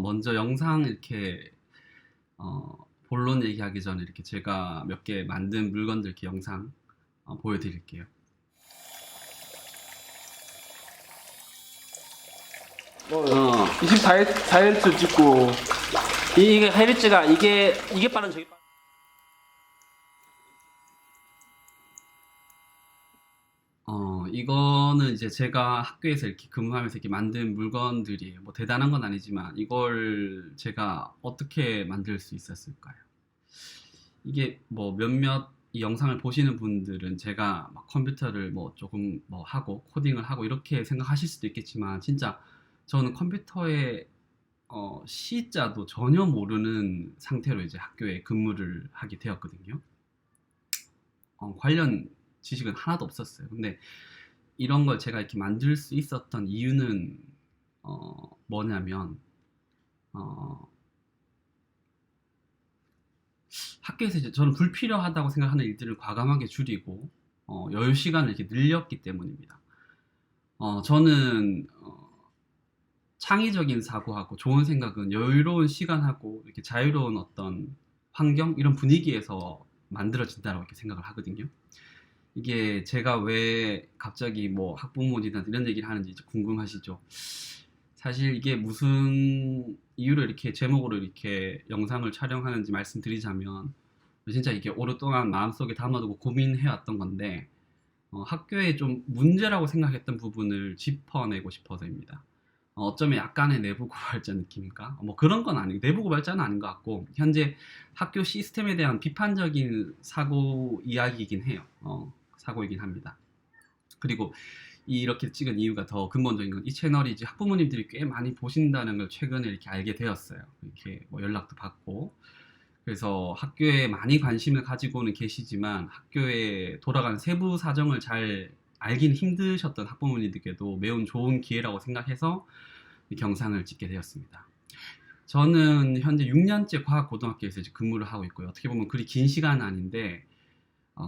먼저 영상 이렇게 본론 얘기하기 전에 이렇게 제가 몇 개 만든 물건들 이렇게 영상 보여드릴게요. 뭐 24Hz 찍고 이게 헤르츠가 이게 빠른 저게 빠른. 이거는 이제 제가 학교에서 이렇게 근무하면서 이렇게 만든 물건들이에요. 뭐 대단한 건 아니지만 이걸 제가 어떻게 만들 수 있었을까요? 이게 뭐 몇몇 이 영상을 보시는 분들은 제가 막 컴퓨터를 뭐 조금 뭐 하고 코딩을 하고 이렇게 생각하실 수도 있겠지만 진짜 저는 컴퓨터의 C자도 전혀 모르는 상태로 이제 학교에 근무를 하게 되었거든요. 관련 지식은 하나도 없었어요. 근데 이런 걸 제가 이렇게 만들 수 있었던 이유는 뭐냐면 학교에서 이제 저는 불필요하다고 생각하는 일들을 과감하게 줄이고 여유 시간을 이렇게 늘렸기 때문입니다. 저는 창의적인 사고하고 좋은 생각은 여유로운 시간하고 이렇게 자유로운 어떤 환경 이런 분위기에서 만들어진다고 이렇게 생각을 하거든요. 이게 제가 왜 갑자기 뭐 학부모님한테 이런 얘기를 하는지 궁금하시죠? 사실 이게 무슨 이유로 이렇게 제목으로 이렇게 영상을 촬영하는지 말씀드리자면 진짜 이게 오랫동안 마음속에 담아두고 고민해왔던 건데 학교에 좀 문제라고 생각했던 부분을 짚어내고 싶어서입니다. 어쩌면 약간의 내부 고발자 느낌인가? 뭐 그런 건 아니고 내부 고발자는 아닌 것 같고 현재 학교 시스템에 대한 비판적인 사고 이야기이긴 해요. 사고이긴 합니다. 그리고 이렇게 찍은 이유가 더 근본적인 건 이 채널이 이제 학부모님들이 꽤 많이 보신다는 걸 최근에 이렇게 알게 되었어요. 이렇게 뭐 연락도 받고 그래서 학교에 많이 관심을 가지고는 계시지만 학교에 돌아가는 세부 사정을 잘 알긴 힘드셨던 학부모님들께도 매우 좋은 기회라고 생각해서 경상을 찍게 되었습니다. 저는 현재 6년째 과학고등학교에서 이제 근무를 하고 있고요. 어떻게 보면 그리 긴 시간은 아닌데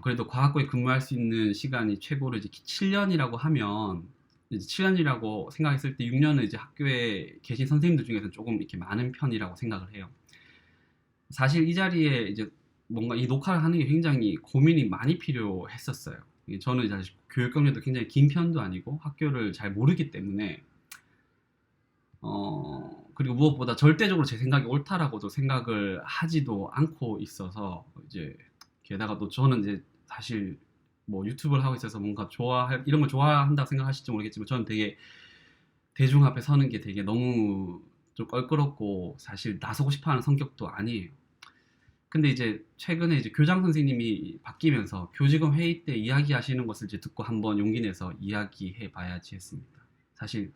그래도 과학고에 근무할 수 있는 시간이 최고로 이제 7년이라고 하면 이제 7년이라고 생각했을 때 6년은 이제 학교에 계신 선생님들 중에서는 조금 이렇게 많은 편이라고 생각을 해요. 사실 이 자리에 이제 뭔가 이 녹화를 하는 게 굉장히 고민이 많이 필요했었어요. 저는 사실 교육 경력도 굉장히 긴 편도 아니고 학교를 잘 모르기 때문에 그리고 무엇보다 절대적으로 제 생각이 옳다라고도 생각을 하지도 않고 있어서 이제 게다가 또 저는 이제 사실 뭐 유튜브를 하고 있어서 뭔가 이런 걸 좋아한다고 생각하실지 모르겠지만 저는 되게 대중 앞에 서는 게 되게 너무 좀 껄끄럽고 사실 나서고 싶어 하는 성격도 아니에요. 근데 이제 최근에 이제 교장 선생님이 바뀌면서 교직원 회의 때 이야기하시는 것을 이제 듣고 한번 용기 내서 이야기해 봐야지 했습니다. 사실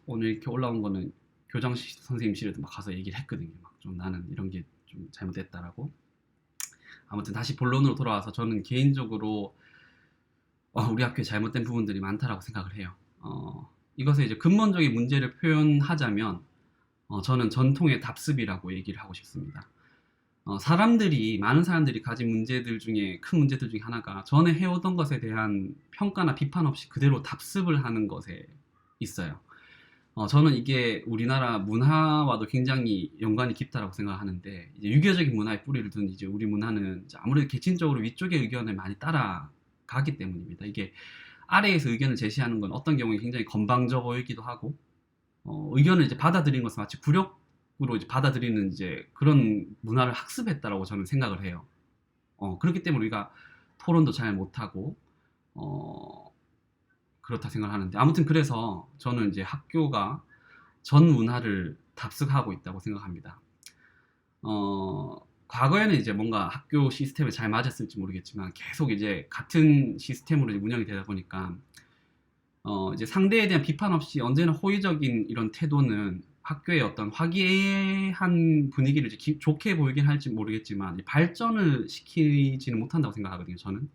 오늘 이렇게 올라온 거는 교장 선생님실에도 막 가서 얘기를 했거든요. 막 좀 나는 이런 게 좀 잘못됐다라고. 아무튼 다시 본론으로 돌아와서 저는 개인적으로 우리 학교에 잘못된 부분들이 많다라고 생각을 해요. 이것의 이제 근본적인 문제를 표현하자면 저는 전통의 답습이라고 얘기를 하고 싶습니다. 많은 사람들이 가진 문제들 중에 큰 문제들 중에 하나가 전에 해오던 것에 대한 평가나 비판 없이 그대로 답습을 하는 것에 있어요. 저는 이게 우리나라 문화와도 굉장히 연관이 깊다라고 생각하는데 이제 유교적인 문화에 뿌리를 둔 이제 우리 문화는 아무래도 계층적으로 위쪽의 의견을 많이 따라가기 때문입니다. 이게 아래에서 의견을 제시하는 건 어떤 경우에 굉장히 건방져 보이기도 하고 의견을 이제 받아들이는 것은 마치 굴욕으로 이제 받아들이는 이제 그런 문화를 학습했다라고 저는 생각을 해요. 그렇기 때문에 우리가 토론도 잘 못하고 그렇다 생각하는데 아무튼 그래서 저는 이제 학교가 전 문화를 답습하고 있다고 생각합니다. 과거에는 이제 뭔가 학교 시스템에 잘 맞았을지 모르겠지만 계속 이제 같은 시스템으로 이제 운영이 되다 보니까 이제 상대에 대한 비판 없이 언제나 호의적인 이런 태도는 학교의 어떤 화기애애한 분위기를 이제 좋게 보이긴 할지 모르겠지만 발전을 시키지는 못한다고 생각하거든요. 저는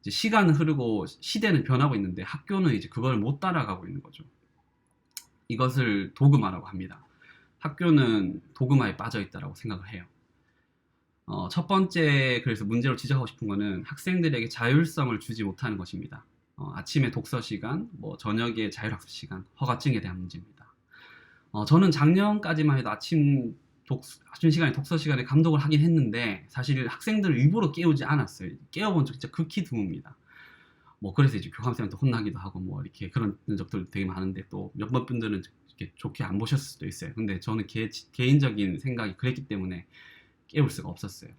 이제 시간은 흐르고 시대는 변하고 있는데 학교는 이제 그걸 못 따라가고 있는 거죠. 이것을 도그마라고 합니다. 학교는 도그마에 빠져 있다라고 생각을 해요. 첫 번째 그래서 문제로 지적하고 싶은 거는 학생들에게 자율성을 주지 못하는 것입니다. 아침에 독서 시간, 뭐 저녁에 자율학습 시간, 허가증에 대한 문제입니다. 저는 작년까지만 해도 아침 시간에 독서 시간에 감독을 하긴 했는데 사실 학생들을 일부러 깨우지 않았어요. 깨워본 적 진짜 극히 드뭅니다. 뭐 그래서 이제 교감쌤한테 혼나기도 하고 뭐 이렇게 그런 적들 되게 많은데 또 몇몇 분들은 이렇게 좋게 안 보셨을 수도 있어요. 근데 저는 개인적인 생각이 그랬기 때문에 깨울 수가 없었어요.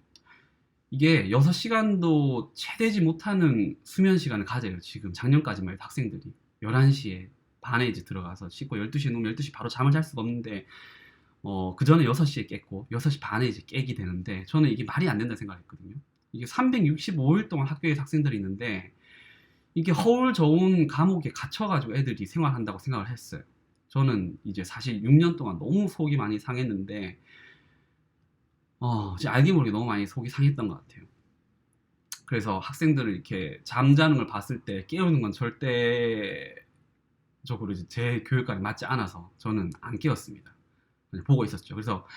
이게 6시간도 채 되지 못하는 수면 시간을 가져요. 지금 작년까지만 해도 학생들이 11시에 반에 이제 들어가서 씻고 12시에 누우면 12시 바로 잠을 잘 수가 없는데 그 전에 6시에 깼고 6시 반에 이제 깨기 되는데 저는 이게 말이 안 된다 생각했거든요. 이게 365일 동안 학교에 학생들이 있는데 이게 허울 좋은 감옥에 갇혀가지고 애들이 생활한다고 생각을 했어요. 저는 이제 사실 6년 동안 너무 속이 많이 상했는데 이제 알게 모르게 너무 많이 속이 상했던 것 같아요. 그래서 학생들을 이렇게 잠자는 걸 봤을 때 깨우는 건 절대적으로 이제 제 교육과에 맞지 않아서 저는 안 깨웠습니다. 그냥 보고 있었죠. 그래서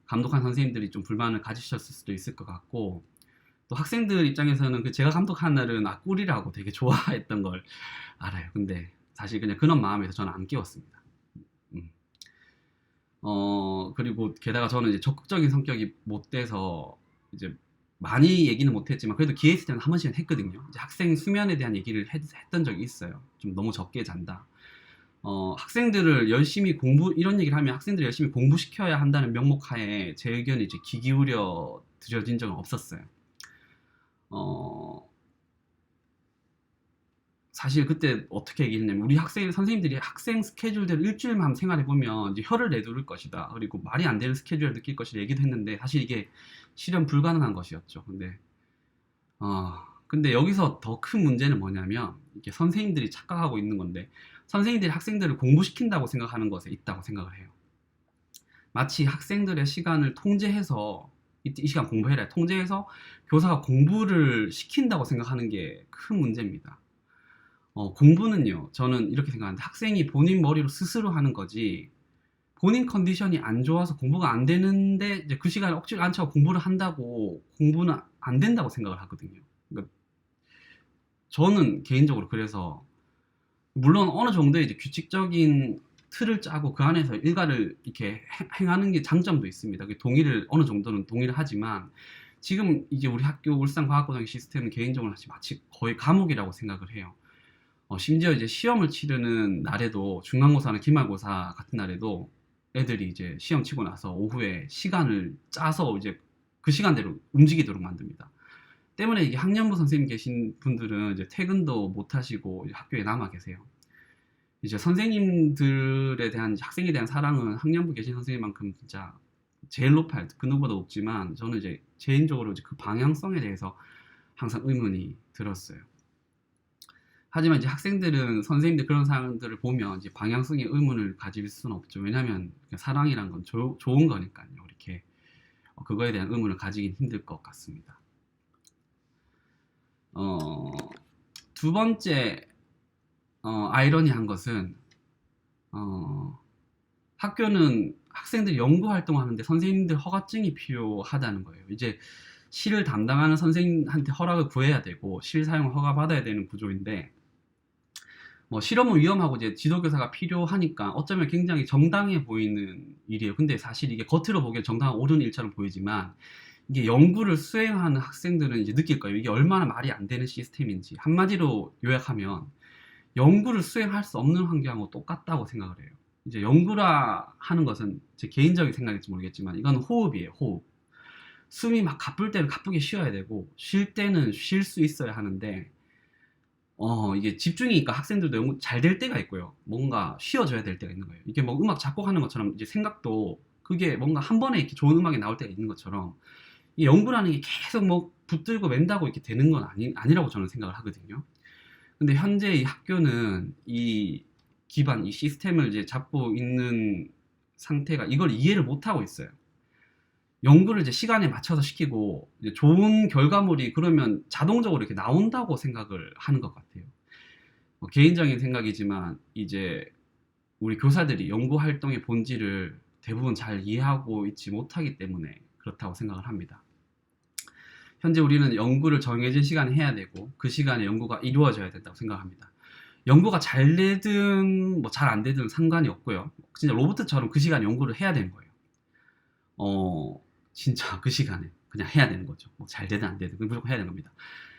감독한 선생님들이 좀 불만을 가지셨을 수도 있을 것 같고 또 학생들 입장에서는 제가 감독한 날은 꿀이라고 되게 좋아했던 걸 알아요. 근데 사실 그냥 그런 마음에서 저는 안 깨웠습니다. 그리고 게다가 저는 이제 적극적인 성격이 못 돼서 이제 많이 얘기는 못했지만 그래도 기회 있을 때는 한 번씩은 했거든요. 이제 학생 수면에 대한 얘기를 했던 적이 있어요. 좀 너무 적게 잔다. 학생들을 열심히 이런 얘기를 하면 학생들을 열심히 공부시켜야 한다는 명목하에 제 의견이 이제 귀 기울여 들여진 적은 없었어요. 사실 그때 어떻게 얘기했냐면 우리 선생님들이 학생 스케줄대로 일주일만 한번 생활해보면 이제 혀를 내두를 것이다. 그리고 말이 안 되는 스케줄을 느낄 것이라 얘기도 했는데 사실 이게 실현 불가능한 것이었죠. 근데 여기서 더 큰 문제는 뭐냐면 이게 선생님들이 착각하고 있는 건데 선생님들이 학생들을 공부시킨다고 생각하는 것에 있다고 생각을 해요. 마치 학생들의 시간을 통제해서 이 시간 공부해라 통제해서 교사가 공부를 시킨다고 생각하는 게 큰 문제입니다. 공부는요, 저는 이렇게 생각하는데 학생이 본인 머리로 스스로 하는 거지 본인 컨디션이 안 좋아서 공부가 안 되는데 이제 그 시간에 억지로 앉혀서 공부를 한다고 공부는 안 된다고 생각을 하거든요. 그러니까 저는 개인적으로 그래서 물론 어느 정도의 이제 규칙적인 틀을 짜고 그 안에서 일과를 이렇게 행하는 게 장점도 있습니다. 어느 정도는 동의를 하지만 지금 이제 우리 학교 울산과학고등학교 시스템은 개인적으로 마치 거의 감옥이라고 생각을 해요. 심지어 이제 시험을 치르는 날에도 중간고사나 기말고사 같은 날에도 애들이 이제 시험 치고 나서 오후에 시간을 짜서 이제 그 시간대로 움직이도록 만듭니다. 때문에 이게 학년부 선생님 계신 분들은 이제 퇴근도 못 하시고 이제 학교에 남아 계세요. 이제 선생님들에 대한 학생에 대한 사랑은 학년부 계신 선생님만큼 진짜 제일 높아요. 그 누구보다 높지만 저는 이제 개인적으로 이제 그 방향성에 대해서 항상 의문이 들었어요. 하지만 이제 학생들은 선생님들 그런 사람들을 보면 이제 방향성에 의문을 가질 수는 없죠. 왜냐하면 사랑이란 건 좋은 거니까요. 이렇게 그거에 대한 의문을 가지긴 힘들 것 같습니다. 두 번째 아이러니한 것은 학교는 학생들이 연구 활동을 하는데 선생님들 허가증이 필요하다는 거예요. 이제 실을 담당하는 선생님한테 허락을 구해야 되고 실 사용 허가 받아야 되는 구조인데 실험은 위험하고 이제 지도교사가 필요하니까 어쩌면 굉장히 정당해 보이는 일이에요. 근데 사실 이게 겉으로 보기엔 정당한 옳은 일처럼 보이지만 이게 연구를 수행하는 학생들은 이제 느낄 거예요. 이게 얼마나 말이 안 되는 시스템인지. 한마디로 요약하면 연구를 수행할 수 없는 환경하고 똑같다고 생각을 해요. 이제 연구라 하는 것은 제 개인적인 생각일지 모르겠지만 이건 호흡이에요. 호흡. 숨이 막 가쁠 때는 가쁘게 쉬어야 되고 쉴 때는 쉴 수 있어야 하는데 이게 집중이니까 학생들도 연구 잘 될 때가 있고요. 뭔가 쉬어줘야 될 때가 있는 거예요. 이게 뭐 음악 작곡하는 것처럼 이제 생각도 그게 뭔가 한 번에 이렇게 좋은 음악이 나올 때가 있는 것처럼 이 연구라는 게 계속 뭐 붙들고 맨다고 이렇게 되는 건 아니라고 저는 생각을 하거든요. 근데 현재 이 학교는 이 기반, 이 시스템을 이제 잡고 있는 상태가 이걸 이해를 못하고 있어요. 연구를 이제 시간에 맞춰서 시키고 이제 좋은 결과물이 그러면 자동적으로 이렇게 나온다고 생각을 하는 것 같아요. 개인적인 생각이지만 이제 우리 교사들이 연구 활동의 본질을 대부분 잘 이해하고 있지 못하기 때문에 그렇다고 생각을 합니다. 현재 우리는 연구를 정해진 시간에 해야 되고 그 시간에 연구가 이루어져야 된다고 생각합니다. 연구가 잘 되든 뭐 잘 안 되든 상관이 없고요. 진짜 로버트처럼 그 시간에 연구를 해야 되는 거예요. 진짜 그 시간에 그냥 해야 되는 거죠. 뭐 잘 되든 안 되든 무조건 해야 되는 겁니다.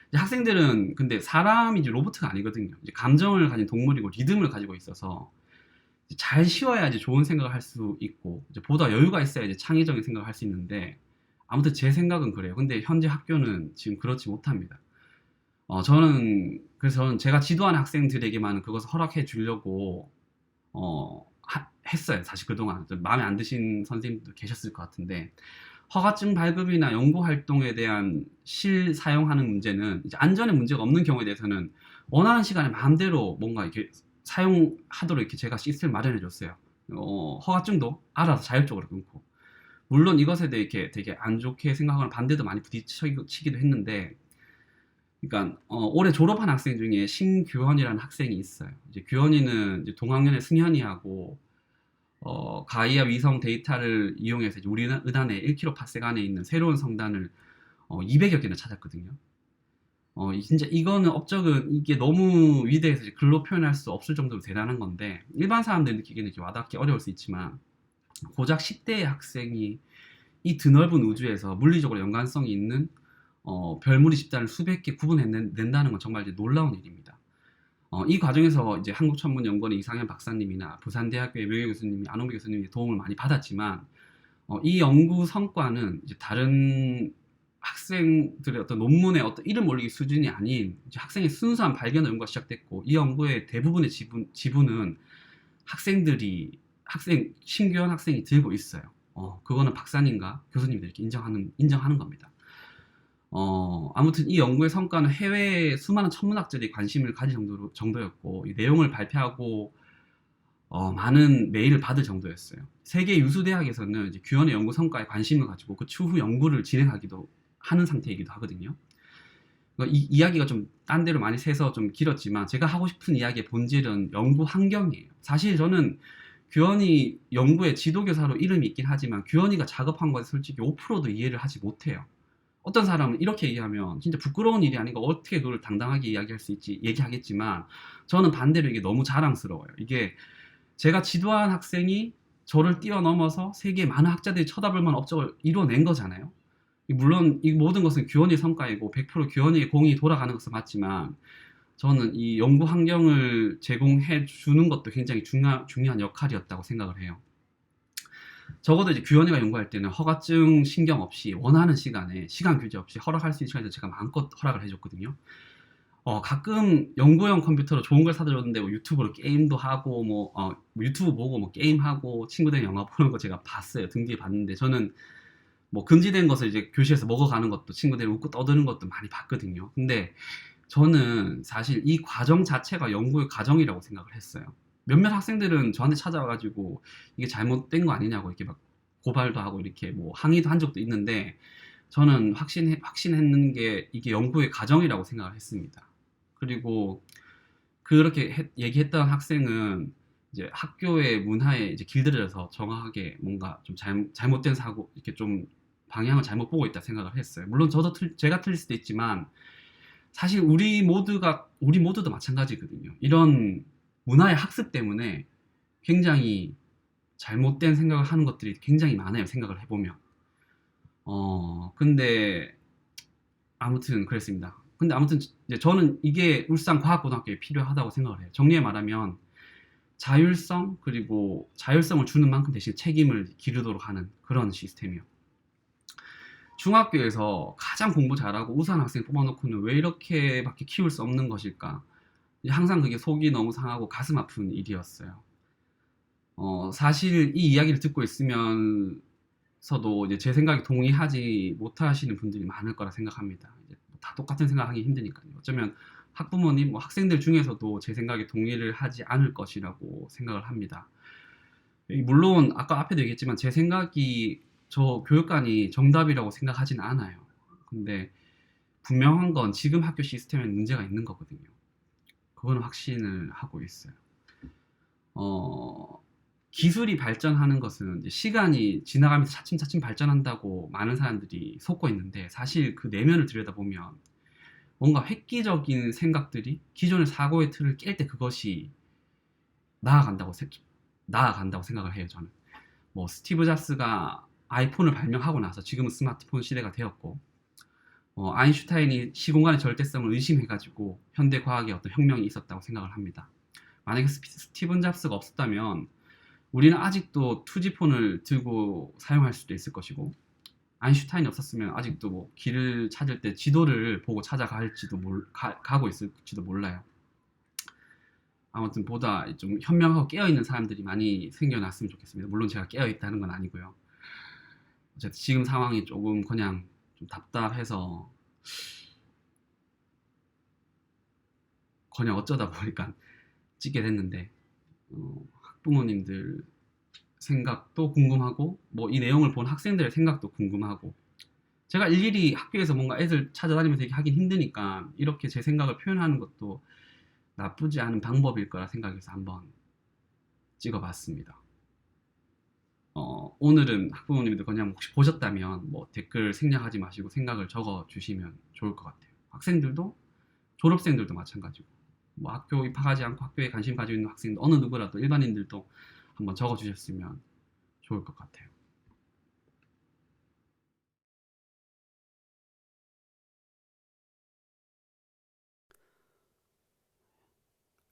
이제 학생들은 근데 사람이 이제 로버트가 아니거든요. 이제 감정을 가진 동물이고 리듬을 가지고 있어서 잘 쉬어야지 좋은 생각을 할 수 있고 이제 보다 여유가 있어야 이제 창의적인 생각을 할 수 있는데 아무튼 제 생각은 그래요. 근데 현재 학교는 지금 그렇지 못합니다. 그래서 저는 제가 지도하는 학생들에게만 그것을 허락해 주려고 했어요. 사실 그동안 좀 마음에 안 드신 선생님도 계셨을 것 같은데 허가증 발급이나 연구 활동에 대한 실사용하는 문제는 이제 안전에 문제가 없는 경우에 대해서는 원하는 시간에 마음대로 뭔가 이렇게 사용하도록 이렇게 제가 시스템을 마련해 줬어요. 허가증도 알아서 자율적으로 끊고 물론 이것에 대해 이렇게 되게 안 좋게 생각하거나 반대도 많이 부딪히기도 했는데 그러니까 올해 졸업한 학생 중에 신규현이라는 학생이 있어요. 이제 규현이는 이제 동학년의 승현이하고 가이아 위성 데이터를 이용해서 이제 우리 은하의 1km 안에 있는 새로운 성단을 200여 개나 찾았거든요. 진짜 이거는 업적은 이게 너무 위대해서 이제 글로 표현할 수 없을 정도로 대단한 건데 일반 사람들이 느끼기는 이렇게 와닿기 어려울 수 있지만 고작 10대의 학생이 이 드넓은 우주에서 물리적으로 연관성이 있는 별무리 집단을 수백 개 구분해낸다는 건 정말 이제 놀라운 일입니다. 이 과정에서 이제 한국천문연구원의 이상현 박사님이나 부산대학교의 명예 교수님이 안홍배 교수님의 도움을 많이 받았지만 이 연구 성과는 이제 다른 학생들의 어떤 논문의 어떤 이름 올리기 수준이 아닌 이제 학생의 순수한 발견 연구가 시작됐고 이 연구의 대부분의 지분은 신규현 학생이 들고 있어요. 그거는 박사님과 교수님들이 이렇게 인정하는 겁니다. 아무튼 이 연구의 성과는 해외의 수많은 천문학자들이 관심을 가질 정도였고 이 내용을 발표하고 많은 메일을 받을 정도였어요. 세계 유수 대학에서는 이제 규현의 연구 성과에 관심을 가지고 그 추후 연구를 진행하기도 하는 상태이기도 하거든요. 이 이야기가 좀 딴 데로 많이 새서 좀 길었지만 제가 하고 싶은 이야기의 본질은 연구 환경이에요. 사실 저는 규현이 연구의 지도교사로 이름이 있긴 하지만 규현이가 작업한 것에 솔직히 5%도 이해를 하지 못해요. 어떤 사람은 이렇게 얘기하면 진짜 부끄러운 일이 아닌가 어떻게 그걸 당당하게 이야기할 수 있지 얘기하겠지만 저는 반대로 이게 너무 자랑스러워요. 이게 제가 지도한 학생이 저를 뛰어넘어서 세계의 많은 학자들이 쳐다볼 만한 업적을 이뤄낸 거잖아요. 물론 이 모든 것은 규현이의 성과이고 100% 규현이의 공이 돌아가는 것은 맞지만 저는 이 연구 환경을 제공해 주는 것도 굉장히 중요한 역할이었다고 생각을 해요. 적어도 이제 규현이가 연구할 때는 허가증 신경 없이 원하는 시간에 시간 규제 없이 허락할 수 있는 시간에 제가 마음껏 허락을 해줬거든요. 가끔 연구용 컴퓨터로 좋은 걸 사다 줬는데 뭐 유튜브로 게임도 하고 뭐 유튜브 보고 뭐 게임하고 친구들이랑 영화 보는 거 제가 봤어요. 등 뒤에 봤는데 저는 뭐 금지된 것을 이제 교실에서 먹어가는 것도 친구들이 웃고 떠드는 것도 많이 봤거든요. 근데 저는 사실 이 과정 자체가 연구의 과정이라고 생각을 했어요. 몇몇 학생들은 저한테 찾아와가지고 이게 잘못된 거 아니냐고 이렇게 막 고발도 하고 이렇게 뭐 항의도 한 적도 있는데 저는 확신했는 게 이게 연구의 과정이라고 생각을 했습니다. 그리고 그렇게 얘기했던 학생은 이제 학교의 문화에 이제 길들여서 정확하게 뭔가 좀 잘못된 사고 이렇게 좀 방향을 잘못 보고 있다 생각을 했어요. 물론 제가 틀릴 수도 있지만 사실 우리 모두도 마찬가지거든요. 이런 문화의 학습 때문에 굉장히 잘못된 생각을 하는 것들이 굉장히 많아요. 생각을 해보면. 근데 아무튼 그랬습니다. 근데 아무튼 이제 저는 이게 울산과학고등학교에 필요하다고 생각을 해요. 정리해 말하면 자율성 그리고 자율성을 주는 만큼 대신 책임을 기르도록 하는 그런 시스템이요. 중학교에서 가장 공부 잘하고 우수한 학생 뽑아놓고는 왜 이렇게밖에 키울 수 없는 것일까? 항상 그게 속이 너무 상하고 가슴 아픈 일이었어요. 사실 이 이야기를 듣고 있으면서도 이제 제 생각에 동의하지 못하시는 분들이 많을 거라 생각합니다. 이제 다 똑같은 생각하기 힘드니까요. 어쩌면 학부모님, 뭐 학생들 중에서도 제 생각에 동의를 하지 않을 것이라고 생각을 합니다. 물론 아까 앞에도 얘기했지만 제 생각이 저 교육관이 정답이라고 생각하진 않아요. 근데 분명한 건 지금 학교 시스템에 문제가 있는 거거든요. 그거는 확신을 하고 있어요. 기술이 발전하는 것은 이제 시간이 지나가면서 차츰차츰 발전한다고 많은 사람들이 속고 있는데 사실 그 내면을 들여다보면 뭔가 획기적인 생각들이 기존의 사고의 틀을 깰 때 그것이 나아간다고, 나아간다고 생각을 해요, 저는. 뭐, 스티브 잡스가 아이폰을 발명하고 나서 지금은 스마트폰 시대가 되었고, 아인슈타인이 시공간의 절대성을 의심해가지고 현대 과학에 어떤 혁명이 있었다고 생각을 합니다. 만약에 스티븐 잡스가 없었다면 우리는 아직도 투지폰을 들고 사용할 수도 있을 것이고, 아인슈타인이 없었으면 아직도 뭐 길을 찾을 때 지도를 보고 찾아갈지도 가고 있을지도 몰라요. 아무튼 보다 좀 현명하고 깨어있는 사람들이 많이 생겨났으면 좋겠습니다. 물론 제가 깨어있다는 건 아니고요. 어쨌든 지금 상황이 조금 그냥 좀 답답해서 그냥 어쩌다 보니까 찍게 됐는데, 학부모님들 생각도 궁금하고 뭐 이 내용을 본 학생들의 생각도 궁금하고, 제가 일일이 학교에서 뭔가 애들 찾아다니면서 이렇게 하긴 힘드니까 이렇게 제 생각을 표현하는 것도 나쁘지 않은 방법일 거라 생각해서 한번 찍어봤습니다. 오늘은 학부모님들 그냥 혹시 보셨다면 뭐 댓글 생략하지 마시고 생각을 적어 주시면 좋을 것 같아요. 학생들도 졸업생들도 마찬가지고, 뭐 학교 입학하지 않고 학교에 관심 가지고 있는 학생들 어느 누구라도 일반인들도 한번 적어 주셨으면 좋을 것 같아요.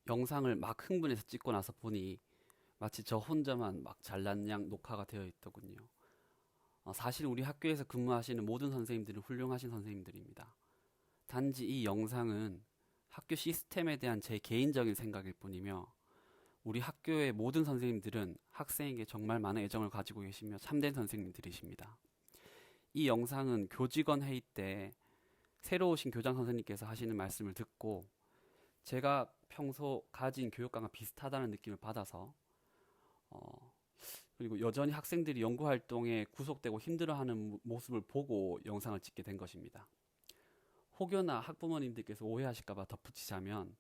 영상을 막 흥분해서 찍고 나서 보니 마치 저 혼자만 막 잘난 양 녹화가 되어 있더군요. 사실 우리 학교에서 근무하시는 모든 선생님들은 훌륭하신 선생님들입니다. 단지 이 영상은 학교 시스템에 대한 제 개인적인 생각일 뿐이며, 우리 학교의 모든 선생님들은 학생에게 정말 많은 애정을 가지고 계시며 참된 선생님들이십니다. 이 영상은 교직원 회의 때 새로 오신 교장 선생님께서 하시는 말씀을 듣고 제가 평소 가진 교육감과 비슷하다는 느낌을 받아서, 그리고 여전히 학생들이 연구활동에 구속되고 힘들어하는 모습을 보고 영상을 찍게 된 것입니다. 혹여나 학부모님들께서 오해하실까봐 덧붙이자면,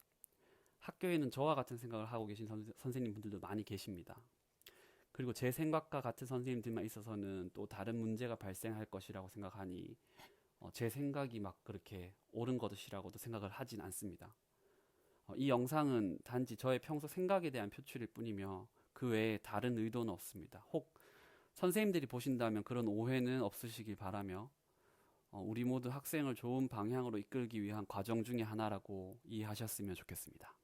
학교에는 저와 같은 생각을 하고 계신 선생님분들도 많이 계십니다. 그리고 제 생각과 같은 선생님들만 있어서는 또 다른 문제가 발생할 것이라고 생각하니 제 생각이 막 그렇게 옳은 것이라고도 생각을 하진 않습니다. 이 영상은 단지 저의 평소 생각에 대한 표출일 뿐이며 그 외에 다른 의도는 없습니다. 혹 선생님들이 보신다면 그런 오해는 없으시길 바라며, 우리 모두 학생을 좋은 방향으로 이끌기 위한 과정 중에 하나라고 이해하셨으면 좋겠습니다.